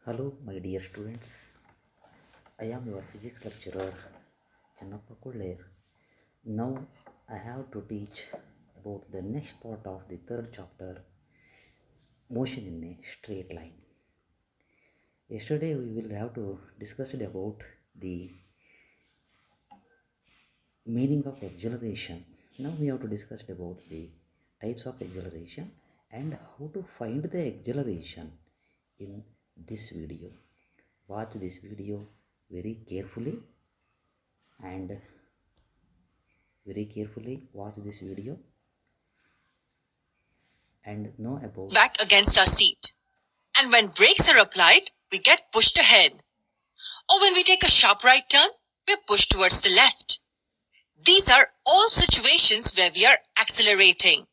Hello, my dear students. I am your physics lecturer, Channappa Kuller. Now I have to teach about the next part of the third chapter, motion in a straight line. Yesterday we will have to discuss about the meaning of acceleration. Now we have to discuss about the types of acceleration and how to find the acceleration in this video. Watch this video very carefully and watch this video and know about back against our seat. And when brakes are applied, we get pushed ahead. Or when we take a sharp right turn, we're pushed towards the left. These are all situations where we are accelerating.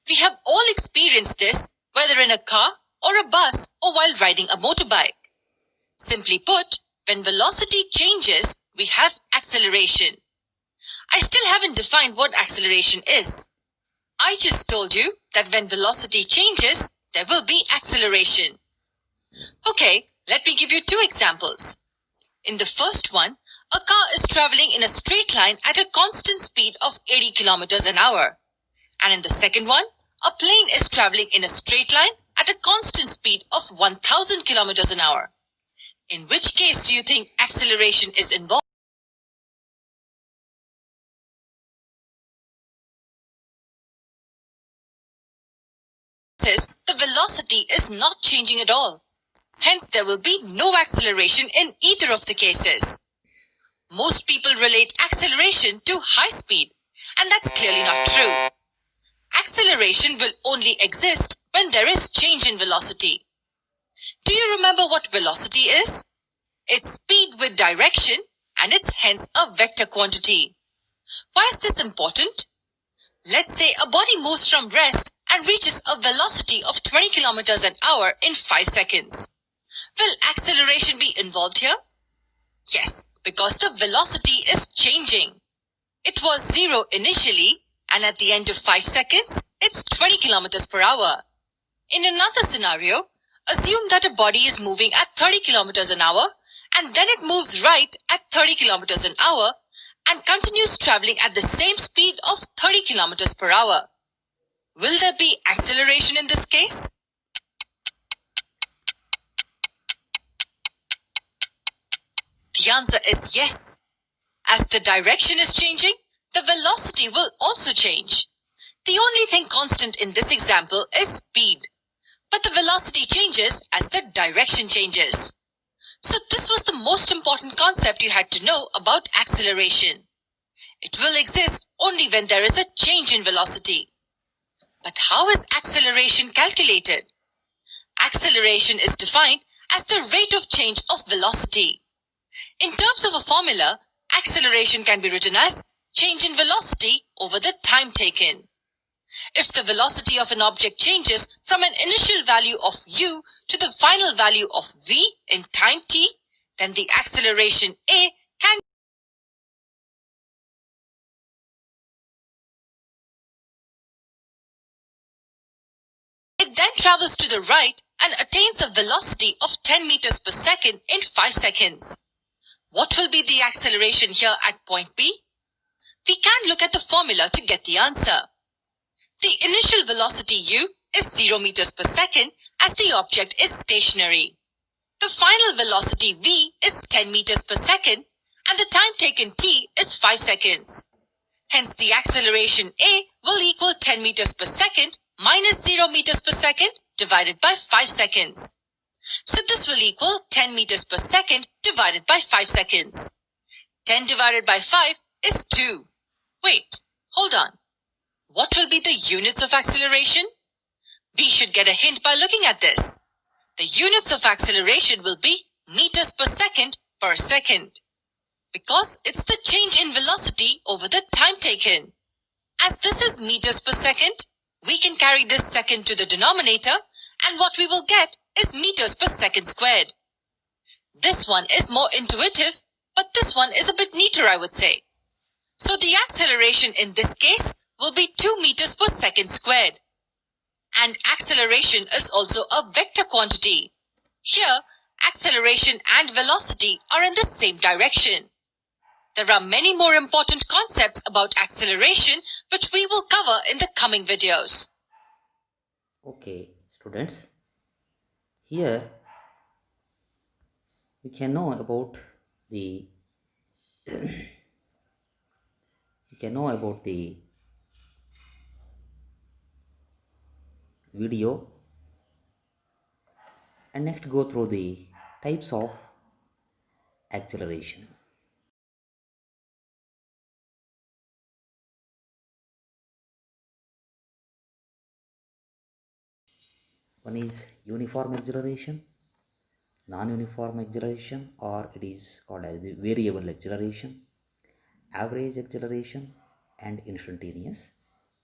We have all experienced this, whether in a car or a bus or while riding a motorbike. Simply put, when velocity changes, we have acceleration. I still haven't defined what acceleration is. I just told you that when velocity changes, there will be acceleration. Okay, let me give you two examples. In the first one, a car is traveling in a straight line at a constant speed of 80 kilometers an hour. And in the second one, a plane is traveling in a straight line at a constant speed of 1000 kilometers an hour. In which case do you think acceleration is involved? Says the velocity is not changing at all. Hence, there will be no acceleration in either of the cases. Most people relate acceleration to high speed, and that's clearly not true. Acceleration will only exist when there is change in velocity. Do you remember what velocity is? It's speed with direction, and it's hence a vector quantity. Why is this important? Let's say a body moves from rest and reaches a velocity of 20 kilometers an hour in 5 seconds. Will acceleration be involved here? Yes, because the velocity is changing. It was 0 initially, and at the end of 5 seconds, it's 20 kilometers per hour. In another scenario, assume that a body is moving at 30 kilometers an hour, and then it moves right at 30 kilometers an hour, and continues traveling at the same speed of 30 kilometers per hour. Will there be acceleration in this case? The answer is yes. As the direction is changing, the velocity will also change. The only thing constant in this example is speed, but the velocity changes as the direction changes. So this was the most important concept you had to know about acceleration. It will exist only when there is a change in velocity. But how is acceleration calculated? Acceleration is defined as the rate of change of velocity. In terms of a formula, acceleration can be written as change in velocity over the time taken. If the velocity of an object changes from an initial value of u to the final value of v in time t, then the acceleration a can It then travels to the right and attains a velocity of 10 meters per second in 5 seconds. What will be the acceleration here at point B? We can look at the formula to get the answer. The initial velocity u is 0 meters per second as the object is stationary. The final velocity v is 10 meters per second and the time taken t is 5 seconds. Hence the acceleration a will equal 10 meters per second minus 0 meters per second divided by 5 seconds. So this will equal 10 meters per second divided by 5 seconds. 10 divided by 5 is 2. Wait, hold on. What will be the units of acceleration? We should get a hint by looking at this. The units of acceleration will be meters per second, because it's the change in velocity over the time taken. As this is meters per second, we can carry this second to the denominator, and what we will get is meters per second squared. This one is more intuitive, but this one is a bit neater, I would say. So the acceleration in this case will be 2 meters per second squared. And acceleration is also a vector quantity. Here, acceleration and velocity are in the same direction. There are many more important concepts about acceleration which we will cover in the coming videos. Okay, students, here we can know about the video, and next go through the types of acceleration. One is uniform acceleration, non-uniform acceleration, or it is called as the variable acceleration, average acceleration, and instantaneous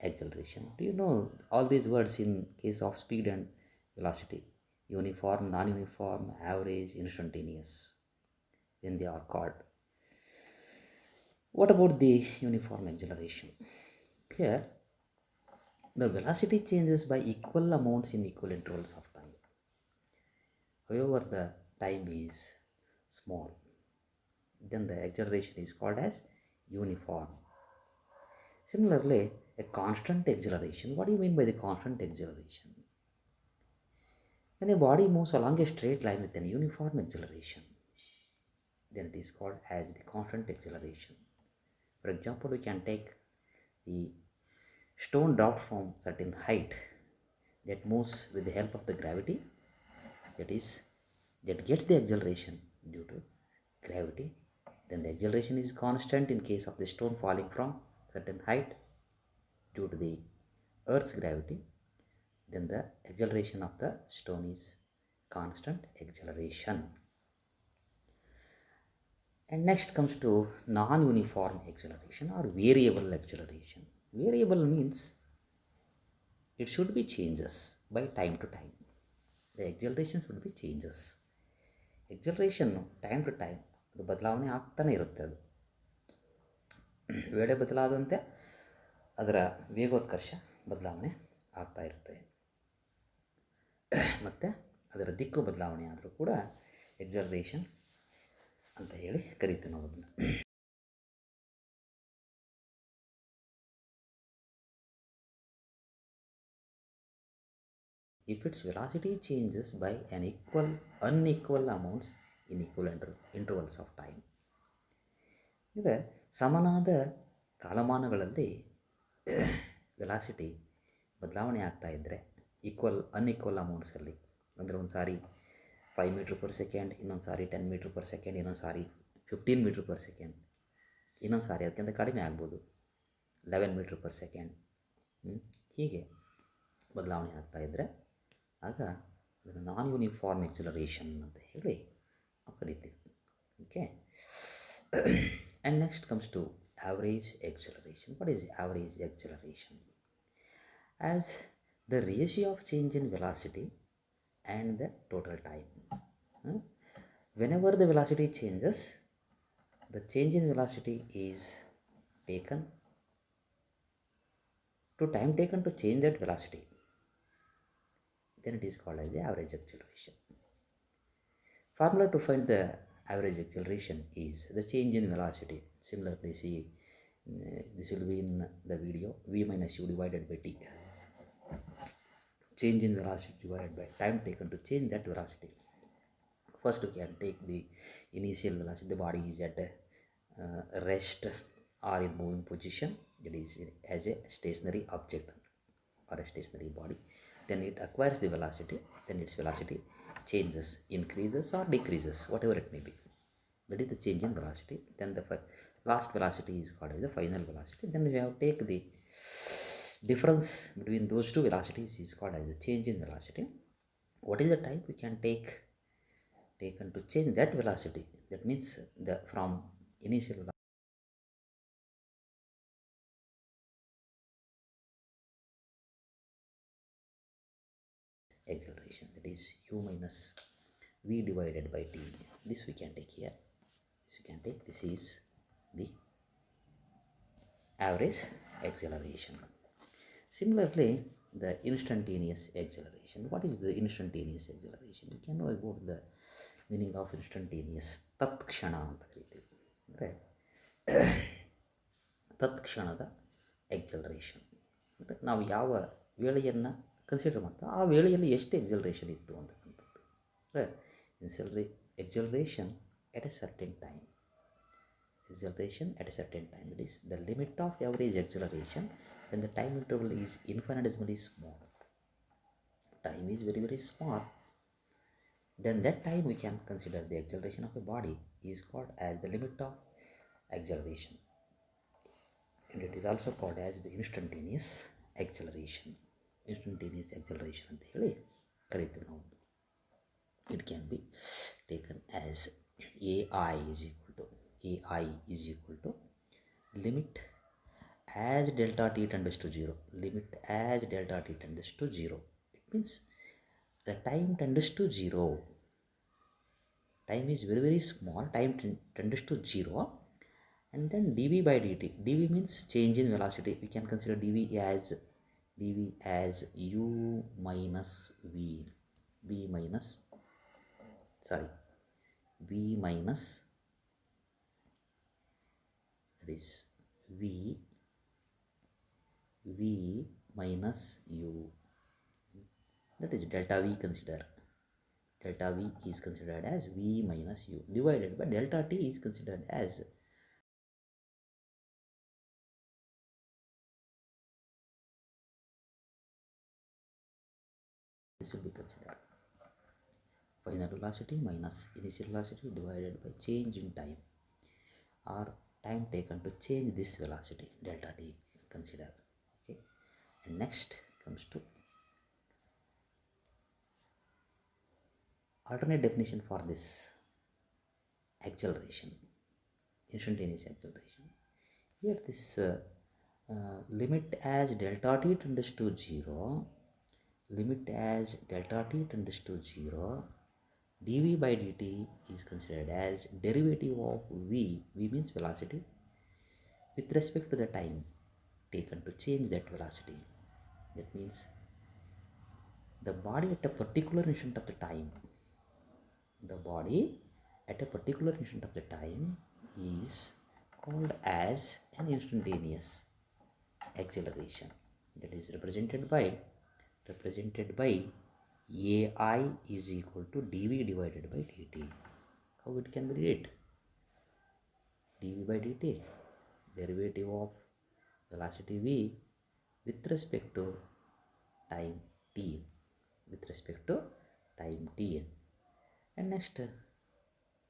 acceleration. Do you know all these words in case of speed and velocity? Uniform, non-uniform, average, instantaneous, when they are called. What about the uniform acceleration? Here, the velocity changes by equal amounts in equal intervals of time. However, the time is small, then the acceleration is called as uniform. Similarly, a constant acceleration. What do you mean by the constant acceleration? When a body moves along a straight line with an uniform acceleration, then it is called as the constant acceleration. For example, we can take the stone dropped from certain height that moves with the help of the gravity, that is, that gets the acceleration due to gravity. Then the acceleration is constant in case of the stone falling from certain height due to the earth's gravity. Then the acceleration of the stone is constant acceleration. And next comes to non-uniform acceleration or variable acceleration. Variable means it should be changes by time to time. The acceleration should be changes. Acceleration time to time ಅದು ಬದಲಾವಣೆ ಆಗ್ತಾನೆ ಇರುತ್ತೆ. ಅದು ವೇಳೆ ಬದಲಾದಂತೆ ಅದರ ವೇಗೋತ್ಕರ್ಷ ಬದಲಾವಣೆ ಆಗ್ತಾ ಇರುತ್ತೆ. ಮತ್ತು ಅದರ ದಿಕ್ಕು ಬದಲಾವಣೆ ಆದರೂ ಕೂಡ ಎಕ್ಸಲರೇಷನ್ ಅಂತ ಹೇಳಿ ಕರಿತೀವಿ ನಾವು ಅದನ್ನು. If its velocity changes by an unequal amounts in equal intervals of time. ಅಂದರೆ ಸಮನಾದ ಕಾಲಮಾನಗಳಲ್ಲಿ ವೆಲಾಸಿಟಿ ಬದಲಾವಣೆ ಆಗ್ತಾ ಇದ್ದರೆ ಅನ್ಈಕ್ವಲ್ ಅಮೌಂಟ್ಸಲ್ಲಿ, ಅಂದರೆ ಒಂದು ಸಾರಿ 5 ಮೀಟ್ರ್ ಪರ್ ಸೆಕೆಂಡ್, ಇನ್ನೊಂದು ಸಾರಿ 10 ಮೀಟ್ರ್ ಪರ್ ಸೆಕೆಂಡ್, ಇನ್ನೊಂದು ಸಾರಿ 15 ಮೀಟ್ರ್ ಪರ್ ಸೆಕೆಂಡ್, ಇನ್ನೊಂದು ಸಾರಿ ಅದಕ್ಕಿಂತ ಕಡಿಮೆ ಆಗ್ಬೋದು 11 ಮೀಟ್ರ್ ಪರ್ ಸೆಕೆಂಡ್. ಹೀಗೆ ಬದಲಾವಣೆ ಆಗ್ತಾ ಇದ್ದರೆ ಆಗ ಅದನ್ನು ನಾನ್ ಯೂನಿಫಾರ್ಮ್ ಎಕ್ಸಲರೇಷನ್ ಅಂತ ಹೇಳಿ ಕರಿತೀವಿ. Okay. And next comes to average acceleration. What is average acceleration? As the ratio of change in velocity and the total time. Whenever the velocity changes, the change in velocity is taken to time taken to change that velocity. Then it is called as the average acceleration. Formula to find the average acceleration is the change in velocity. Similarly, see, this will be in the video, v minus u divided by t. Change in velocity divided by time taken to change that velocity. First we can take the initial velocity. The body is at rest or in moving position, that is as a stationary object or a stationary body. Then it acquires the velocity, then its velocity changes, increases or decreases, whatever it may be. That is the change in velocity. Then the last velocity is called as the final velocity. Then we have to take the difference between those two velocities is called as the change in velocity. What is the type we can taken to change that velocity? That means from initial velocity acceleration, that is u minus v divided by t. This we can take here. This is the average acceleration. Similarly, the instantaneous acceleration. What is the instantaneous acceleration? You can know about the meaning of instantaneous. ತತ್ಕ್ಷಣ ಅಂತ ಕರಿತೀವಿ. ಅಂದರೆ ತತ್ಕ್ಷಣದ acceleration ಅಂದರೆ ನಾವು ಯಾವ ವೇಳೆಯನ್ನು consider ಮಾಡ್ತೀವಿ ಆ ವೇಳೆಯಲ್ಲಿ ಎಷ್ಟು ಎಕ್ಸಲರೇಷನ್ ಇತ್ತು ಅಂತಕ್ಕಂಥದ್ದು. ಅಂದರೆ acceleration at a certain time. Acceleration at a certain time. That is the limit of average acceleration when the time interval is infinitesimally small. Time is very, very small. Then that time we can consider the acceleration of a body is called as the limit of acceleration. And it is also called as the instantaneous acceleration. Instantaneous acceleration ಅಂತ ಹೇಳಿ ಕರಿತೀವಿ ನಾವು. It can be taken as AI is equal to limit as delta t tends to 0. Limit as delta t tends to 0. It means the time tends to 0. Time is very, very small. Time tends to 0. And then dv by dt. dv means change in velocity. We can consider dv as u minus v. v minus that is v minus u. That is delta v consider. Delta v is considered as v minus u divided by delta t is considered as this will be considered final velocity minus initial velocity divided by change in time or time taken to change this velocity, delta t consider. Okay, and next comes to alternate definition for this acceleration, instantaneous acceleration. Here this limit as delta t tends to 0, limit as delta t tends to 0, dv by dt is considered as derivative of v means velocity, with respect to the time taken to change that velocity. That means the body at a particular instant of the time, is called as an instantaneous acceleration. That is represented by ai is equal to dv divided by dt. How it can be read? dv by dt, derivative of velocity v with respect to time t. And next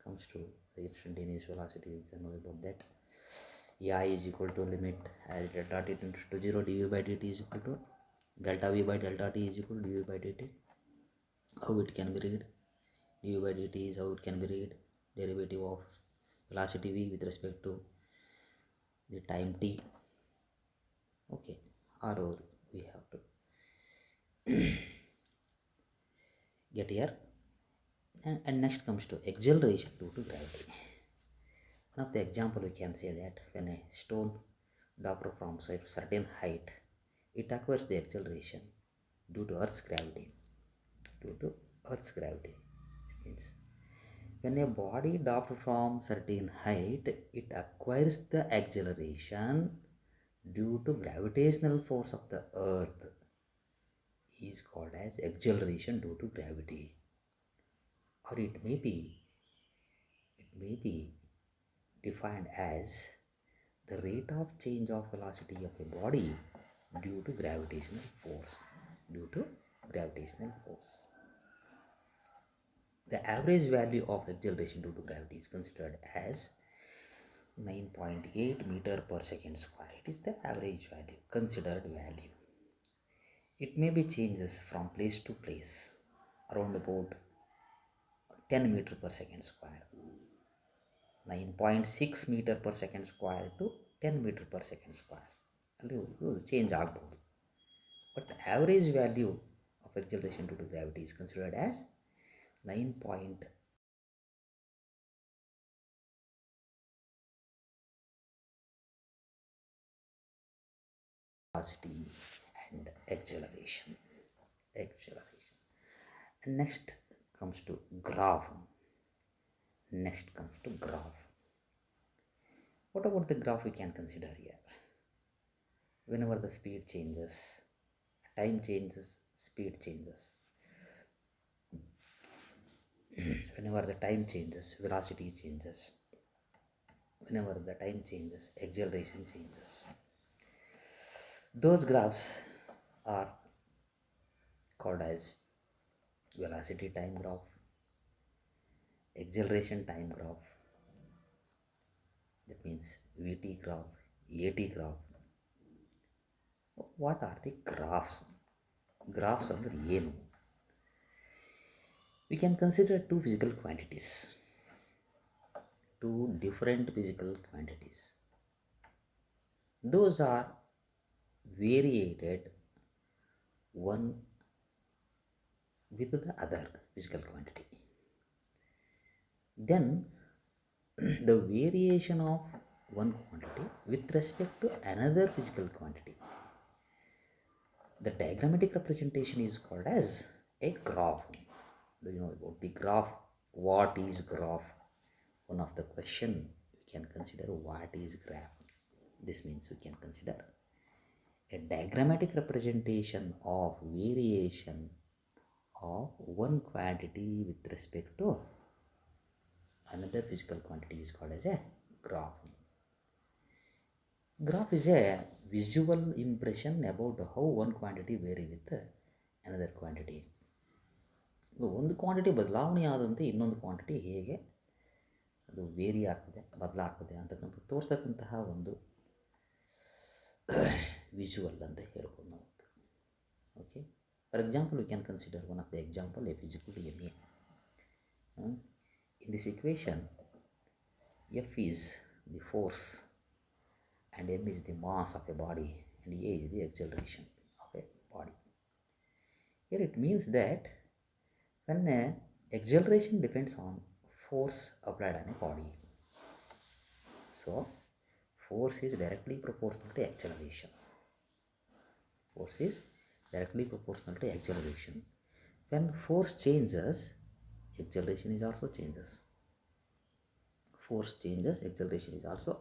comes to the instantaneous velocity. You can know about that. ai is equal to limit as delta t tends to 0, dv by dt is equal to delta v by delta t is equal to dv by dt. How it can be read? dv by dt is how it can be read, derivative of velocity v with respect to the time t. Okay, or we have to get here. And next comes to acceleration due to gravity. One of the example we can say that when a stone dropped from a certain height, it acquires the acceleration due to Earth's gravity. It means when a body dropped from certain height, it acquires the acceleration due to gravitational force of the Earth is called as acceleration due to gravity. Or it may be defined as the rate of change of velocity of a body due to gravitational force. The average value of acceleration due to gravity is considered as 9.8 meter per second square. It is the average value, considered value. It may be changes from place to place around about 10 meter per second square. 9.6 meter per second square to 10 meter per second square. ಅಲ್ಲಿ change ಆಗ್ಬೋದು. But average value of acceleration due to gravity is considered as 9. Velocity and acceleration. Acceleration. And next comes to graph. Next comes to graph. What about the graph we can consider here? Whenever the speed changes, time changes, speed changes. Whenever the time changes, velocity changes. Whenever the time changes, acceleration changes. Those graphs are called as velocity time graph, acceleration time graph, that means VT graph, AT graph. What are the graphs? Graphs are the ಏನು? We can consider two physical quantities, two different physical quantities. Those are variated one with the other physical quantity. Then the variation of one quantity with respect to another physical quantity. The diagrammatic representation is called as a graph. Do you know about the graph? What is graph? One of the question we can consider what is graph. This means we can consider a diagrammatic representation of variation of one quantity with respect to another physical quantity is called as a graph. Graph is a visual impression about how one quantity vary with another quantity. ಒಂದು quantity ಬದಲಾವಣೆ ಆದಂತೆ ಇನ್ನೊಂದು quantity ಹೇಗೆ ಅದು very ಆಗ್ತದೆ, ಬದಲಾಗ್ತದೆ ಅಂತಕ್ಕಂಥ ತೋರಿಸ್ತಕ್ಕಂತಹ ಒಂದು ವಿಜುವಲ್ ಅಂತ ಹೇಳ್ಬೋದು ನಾವು. Okay, for example we can consider one of the example F is equal to ma. In this equation, F is the force and m is the mass of a body and a is the acceleration of a body. Here it means that when acceleration depends on force applied on a body, so force is directly proportional to acceleration. Force is directly proportional to acceleration. When force changes, acceleration is also changes. Force changes, acceleration is also.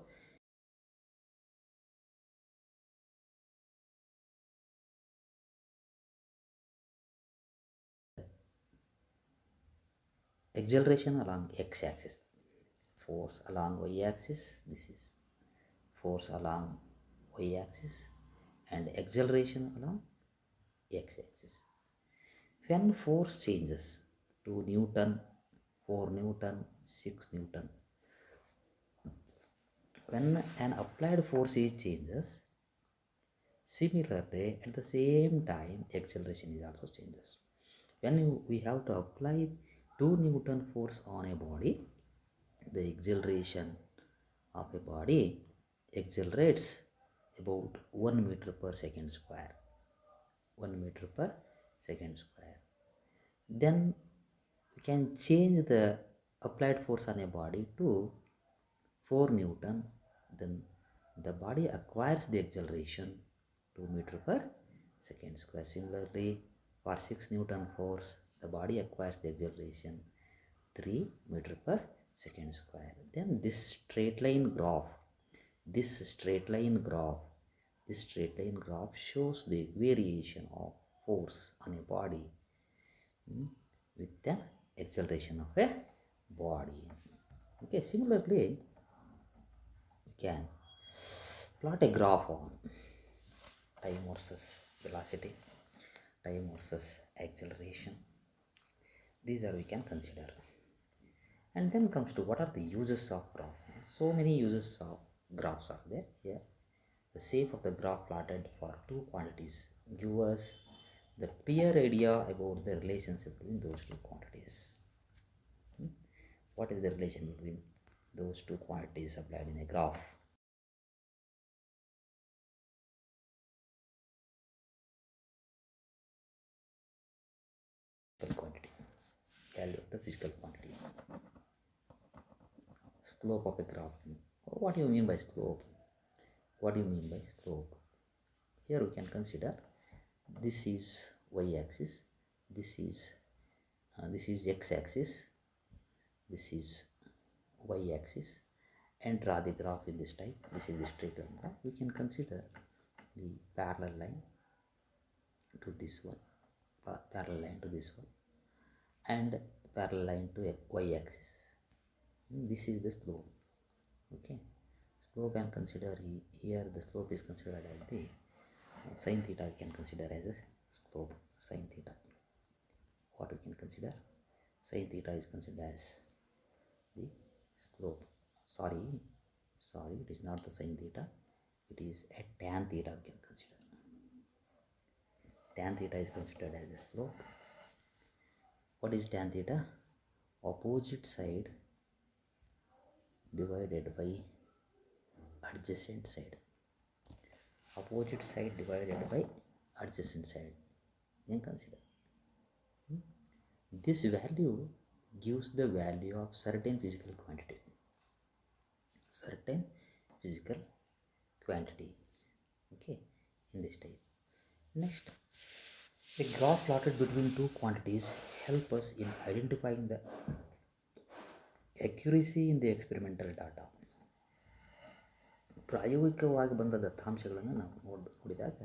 Acceleration along x-axis, force along y-axis, this is force along y-axis, and acceleration along x-axis. When force changes to Newton, 4 Newton, 6 Newton, when an applied force is changes, similarly at the same time acceleration is also changes. When we have to apply 2 Newton force on a body, the acceleration of a body accelerates about 1 meter per second square. 1 meter per second square. Then we can change the applied force on a body to 4 Newton. Then the body acquires the acceleration 2 meter per second square. Similarly, for 6 Newton force, the body acquires the acceleration 3 meter per second square. Then this straight line graph shows the variation of force on a body with the acceleration of a body. Okay, similarly, we can plot a graph on time versus velocity, time versus acceleration. These are we can consider. And then comes to what are the uses of graph. So many uses of graphs are there here. The shape of the graph plotted for two quantities give us the clear idea about the relationship between those two quantities. What is the relation between those two quantities applied in a graph? Quantity, value of the physical quantity. Slope of a graph. What do you mean by slope? What do you mean by slope? Here we can consider this is y-axis, this is x-axis, this is y-axis, and draw the graph in this type. This is the straight line graph. We can consider the parallel line to this one, parallel line to this one, and parallel line to y-axis. This is the slope. Okay, slope and consider here the slope is considered as the sin theta. We can consider as a slope sin theta. What we can consider, sin theta is considered as the slope. Sorry, it is not the sin theta, it is a tan theta. We can consider tan theta is considered as the slope. What is tan theta? Opposite side divided by adjacent side. Opposite side divided by adjacent side. Then consider this value gives the value of certain physical quantity. Certain physical quantity. Okay, in this type. Next, a graph plotted between two quantities help us in identifying the accuracy in the experimental data. ಪ್ರಾಯೋಗಿಕವಾಗಿ ಬಂದ ದತ್ತಾಂಶಗಳನ್ನು ನಾವು ನೋಡಿದಾಗ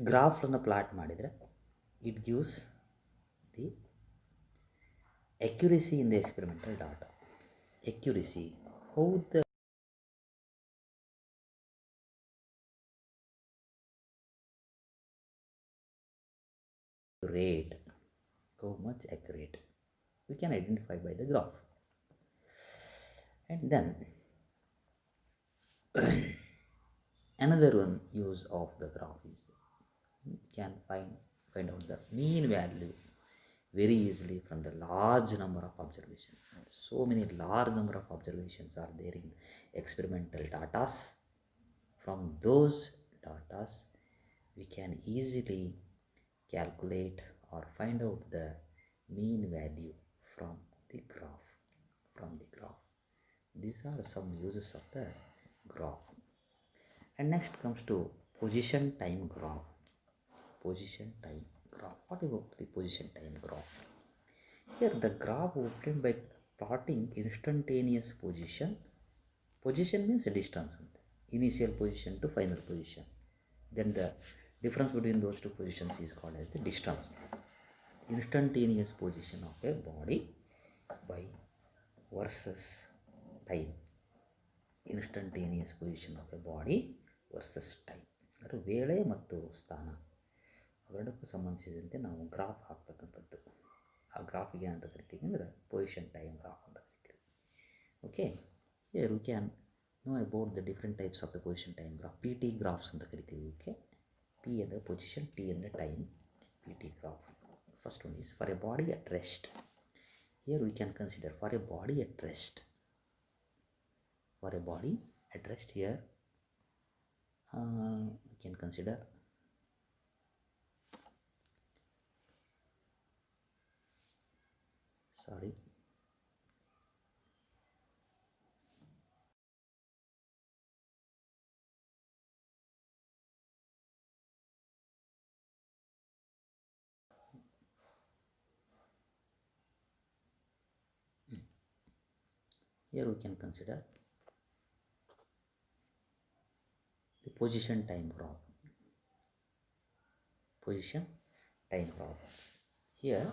ಗ್ರಾಫ್ಗಳನ್ನು plot ಮಾಡಿದರೆ it gives the accuracy in the experimental data. Accuracy, how the rate, how much accurate we can identify by the graph. And then another one use of the graph is you can find out the mean value very easily from the large number of observations. So many large number of observations are there in experimental data. From those data we can easily calculate or find out the mean value from the graph. These are some uses of the graph. And next comes to position time graph. What about the position time graph? Here the graph obtained by plotting instantaneous position. Position means distance, initial position to final position. Then the difference between those two positions is called as the distance. Instantaneous position of a body by versus time. Instantaneous position of a body versus time. ಅಂದರೆ ವೇಳೆ ಮತ್ತು ಸ್ಥಾನ ಅವೆರಡಕ್ಕೂ ಸಂಬಂಧಿಸಿದಂತೆ ನಾವು graph ಹಾಕ್ತಕ್ಕಂಥದ್ದು. ಆ ಗ್ರಾಫಿಗೆ ಅಂತ ಕರಿತೀವಿ ಅಂದರೆ ಪೊಸಿಷನ್ ಟೈಮ್ ಗ್ರಾಫ್ ಅಂತ ಕರಿತೀವಿ. Okay, here we can know about the different types of the position time graph. P T graphs ಅಂತ ಕರಿತೀವಿ. ಓಕೆ, ಪಿ ಅಂದರೆ ಪೊಸಿಷನ್, ಟಿ ಅಂದರೆ time. P T graph. First one is for A body at rest. Here we can consider for A body at rest. For a body at rest, here we can consider here we can consider the position time graph. Here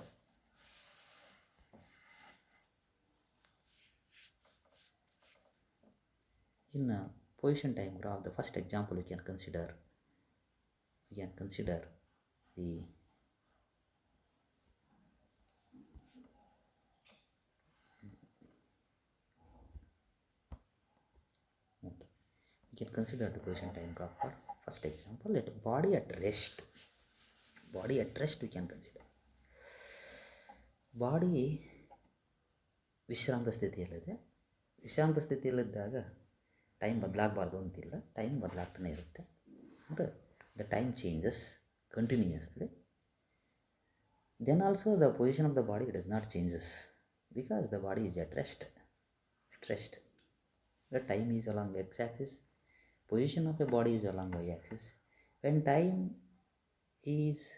in a position time graph, the first example we can consider the can consider the position time graph for first example. Let body at rest we can consider. Body ವಿಶ್ರಾಂತ ಸ್ಥಿತಿಯಲ್ಲಿದೆ. ವಿಶ್ರಾಂತ ಸ್ಥಿತಿಯಲ್ಲಿದ್ದಾಗ time ಬದಲಾಗಬಾರ್ದು ಅಂತಿಲ್ಲ, time ಬದಲಾಗ್ತಾನೆ ಇರುತ್ತೆ. ಅಂದರೆ the time changes continuously. Then also the position of the body does not changes because the body is at rest. The time is along the x-axis, position of a body is along y-axis, When time is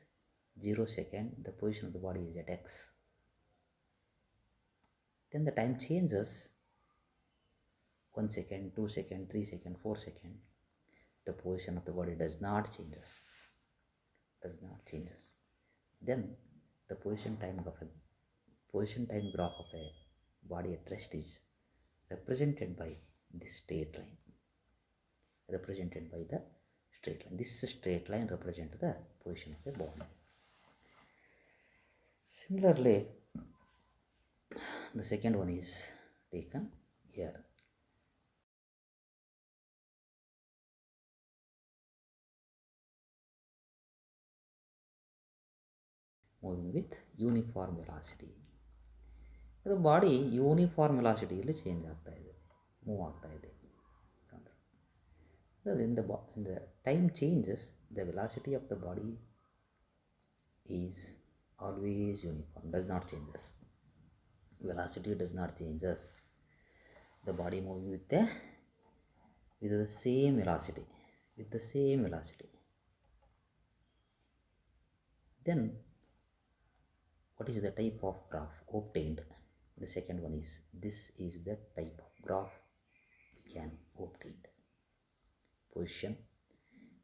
0 second, the position of the body is at x. Then the time changes 1 second, 2 second, 3 second, 4 second. The position of the body does not changes. Does not changes. Then the position time graph of a body at rest is represented by this straight line. Represented by the straight line. This straight line represents the position of the body. Similarly, the second one is taken here. Moving with uniform velocity. The body uniform velocity ಇಲ್ಲಿ change ಆಗ್ತಾ ಇದೆ, move ಆಗ್ತಾ ಇದೆ. In the time changes, the velocity of the body is always uniform, does not changes. Velocity does not changes. The body moves with the same velocity, Then what is the type of graph obtained? The second one is, this is the type of graph we can obtain. Position,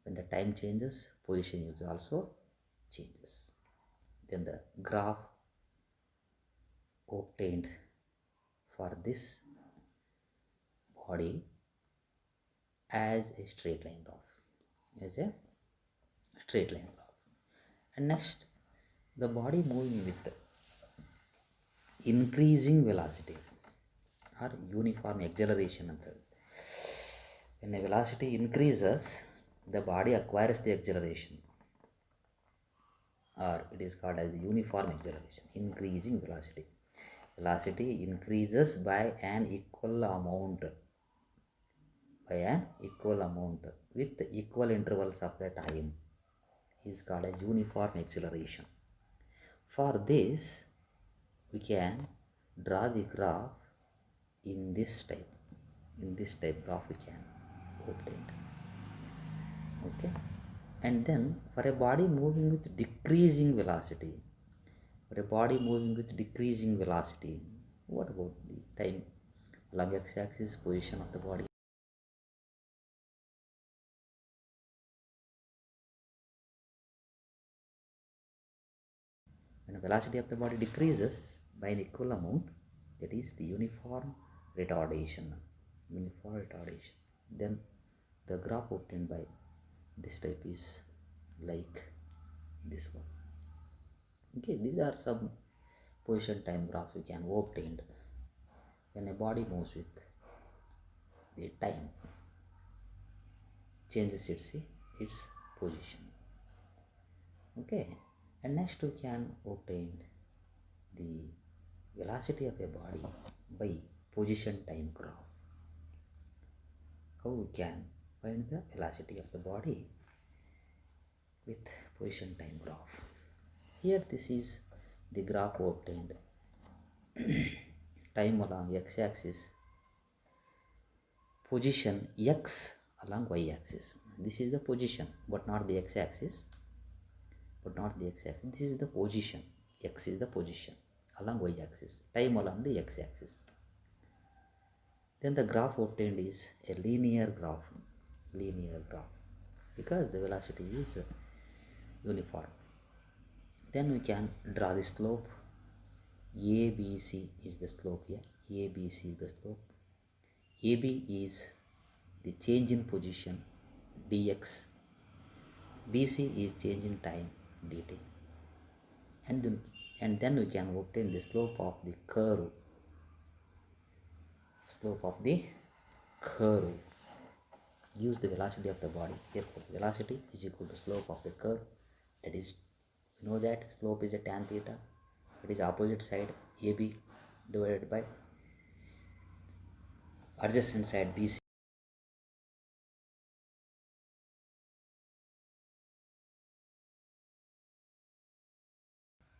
when the time changes, position is also changes. Then the graph obtained for this body as a straight line graph, And next, the body moving with increasing velocity or uniform acceleration. When a velocity increases, the body acquires the acceleration, or it is called as the uniform acceleration. Increasing velocity. Velocity increases by an equal amount with equal intervals of the time is called as uniform acceleration. For this, we can draw the graph in this type. In this type graph we can obtain. Okay. And then for a body moving with decreasing velocity, what about the time along x-axis, position of the body? When the velocity of the body decreases by an equal amount, that is the uniform retardation. Then the graph obtained by this type is like this one. Okay, these are some position time graphs we can obtain when a body moves with the time changes its position. Okay, and next we can obtain the velocity of a body by position time graph. How we can find the velocity of the body with position time graph? Here this is the graph obtained. Time along x-axis, position x along y-axis. This is the position, but not the x-axis. This is the position. X is the position along y-axis. Time along the x-axis. Then the graph obtained is a linear graph, because the velocity is uniform. Then we can draw the slope. ABC is the slope here. ABC is the slope. AB is the change in position, dx. BC is change in time, dt. And then we can obtain the slope of the curve. Gives the velocity of the body. Therefore, velocity is equal to slope of the curve. That is, you know that slope is a tan theta. It is opposite side AB divided by adjacent side BC.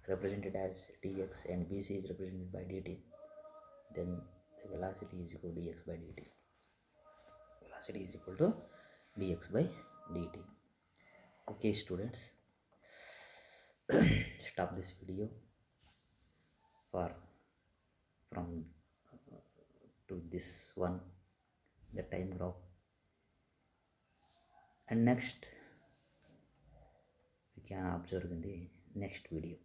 Represented as dx, and BC is represented by dt. Then the velocity is equal to dx by dt. Okay, students, stop this video for from to this one, the time graph, and next we can observe in the next video.